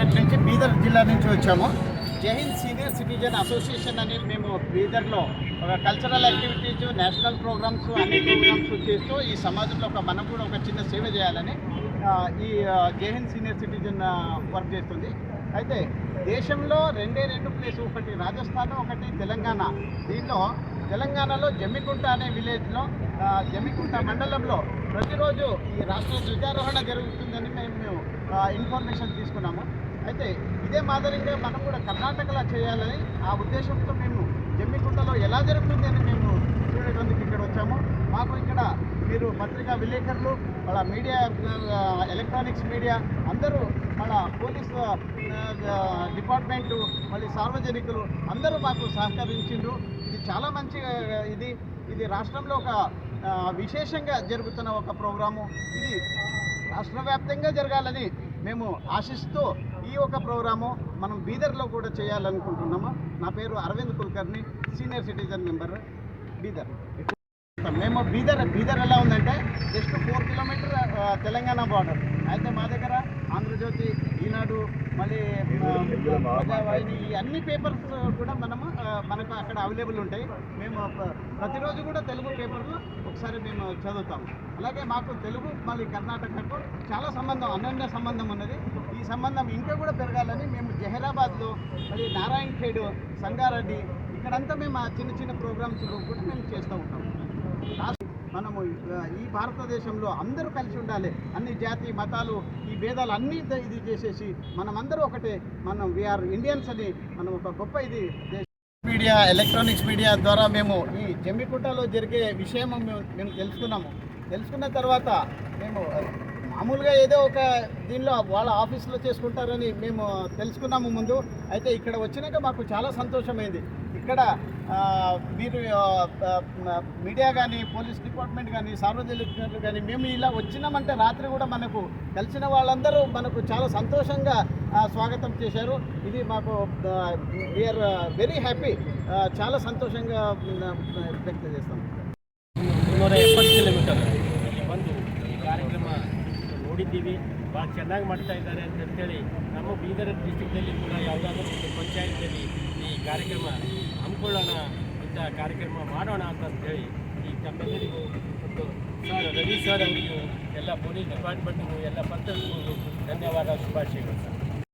నుంచి బీదర్ జిల్లా నుంచి వచ్చాము. జై హింద్ సీనియర్ సిటిజన్ అసోసియేషన్ అని మేము బీదర్లో ఒక కల్చరల్ యాక్టివిటీస్, నేషనల్ ప్రోగ్రామ్స్, అన్ని ప్రోగ్రామ్స్ చేస్తూ ఈ సమాజంలో మనం కూడా ఒక చిన్న సేవ చేయాలని ఈ జై హింద్ సీనియర్ సిటిజన్ వర్క్ చేస్తుంది. అయితే దేశంలో రెండు ప్లేస్, ఒకటి రాజస్థాన్, ఒకటి తెలంగాణ. దీంట్లో తెలంగాణలో జమ్మికుంట అనే విలేజ్లో, జమ్మికుంట మండలంలో ప్రతిరోజు ఈ రాష్ట్ర ధ్వజారోహణ జరుగుతుందని మేము ఇన్ఫర్మేషన్ తీసుకున్నాము. అయితే ఇదే మాదిరిగా మనం కూడా కర్ణాటకలో చేయాలని ఆ ఉద్దేశంతో మేము జమ్మికుంటలో ఎలా జరుగుతుంది అని మేము చూడడానికి ఇక్కడ వచ్చాము. మాకు ఇక్కడ మీరు పత్రికా విలేకరులు, వాళ్ళ మీడియా, ఎలక్ట్రానిక్స్ మీడియా అందరూ, మన పోలీస్ డిపార్ట్మెంటు, మళ్ళీ సార్వజనికులు అందరూ మాకు సహకరించిండ్రు. ఇది చాలా మంచి ఇది రాష్ట్రంలో ఒక విశేషంగా జరుగుతున్న ఒక ప్రోగ్రాము. ఇది రాష్ట్ర వ్యాప్తంగా జరగాలని మేము ఆశిస్తూ ఈ ఒక ప్రోగ్రాము మనం బీదర్లో కూడా చేయాలనుకుంటున్నాము. నా పేరు Aravind Kulkarni, senior citizen member, Bidar. మేము బీదర్ ఎలా ఉందంటే జస్ట్ 4 కిలోమీటర్ తెలంగాణ బార్డర్. అయితే మా దగ్గర ఆంధ్రజ్యోతి, ఈనాడు, మళ్ళీ ప్రజావాహిని, ఈ అన్ని పేపర్స్ కూడా మనకు అక్కడ అవైలబుల్ ఉంటాయి. మేము ప్రతిరోజు కూడా తెలుగు పేపర్లు ఒకసారి మేము చదువుతాము. అలాగే మాకు తెలుగు, మళ్ళీ కర్ణాటకకు చాలా అనన్య సంబంధం ఉన్నది. ఈ సంబంధం ఇంకా కూడా పెరగాలని మేము జహీరాబాద్లో, మళ్ళీ నారాయణ ఖేడ్, సంగారెడ్డి, ఇక్కడంతా మేము చిన్న ప్రోగ్రామ్స్ కూడా మేము చేస్తూ ఉంటాము. మనము ఈ భారతదేశంలో అందరూ కలిసి ఉండాలి. అన్ని జాతి మతాలు, ఈ భేదాలు అన్నీ ఇది చేసేసి మనమందరూ ఒకటే, వీఆర్ ఇండియన్స్ అని మనం ఒక గొప్ప మీడియా, ఎలక్ట్రానిక్స్ మీడియా ద్వారా మేము ఈ జమ్మికుంటలో జరిగే విషయం మేము తెలుసుకున్న తర్వాత మేము మామూలుగా ఏదో ఒక దీనిలో వాళ్ళ ఆఫీసులో చేసుకుంటారని మేము తెలుసుకున్నాము ముందు. అయితే ఇక్కడ వచ్చినాక మాకు చాలా సంతోషమైంది. ఇక్కడ మీరు మీడియా కానీ, పోలీస్ డిపార్ట్మెంట్ కానీ, సార్వజనికులు కానీ, మేము ఇలా వచ్చినామంటే రాత్రి కూడా మనకు కలిసిన వాళ్ళందరూ మనకు చాలా సంతోషంగా స్వాగతం చేశారు. ఇది మాకు వీఆర్ వెరీ హ్యాపీ, చాలా ಸಂತೋಷಂగా ವ್ಯಕ್ತ చేస్తాం. 170 ಕಿಲೋಮೀಟರ್ ಬಂದು ಈ ಕಾರ್ಯಕ್ರಮ ನೋಡಿದ್ದೀವಿ. ಭಾಳ ಚೆನ್ನಾಗಿ ಮಾಡ್ತಾ ಇದ್ದಾರೆ ಅಂತೇಳಿ ನಮ್ಮ ಬೀದರ್ ಡಿಸ್ಟಿಕ್ನಲ್ಲಿ ಕೂಡ ಯಾವುದಾದ್ರೂ ಒಂದು ಪಂಚಾಯತ್ನಲ್ಲಿ ಈ ಕಾರ್ಯಕ್ರಮ ಹಮ್ಮಿಕೊಳ್ಳೋಣ, ಇಂಥ ಕಾರ್ಯಕ್ರಮ ಮಾಡೋಣ ಅಂತಂತೇಳಿ ಈ ತಮ್ಮೆಲ್ಲರಿಗೂ ಒಂದು ರವಿ ಸರ್ ಅವರಿಗೂ, ಎಲ್ಲ ಪೊಲೀಸ್ ಡಿಪಾರ್ಟ್ಮೆಂಟ್ಗೂ, ಎಲ್ಲ ಪತ್ರಕರ್ತರಿಗೂ ಧನ್ಯವಾದ, ಶುಭಾಶಯಗಳು ಸರ್.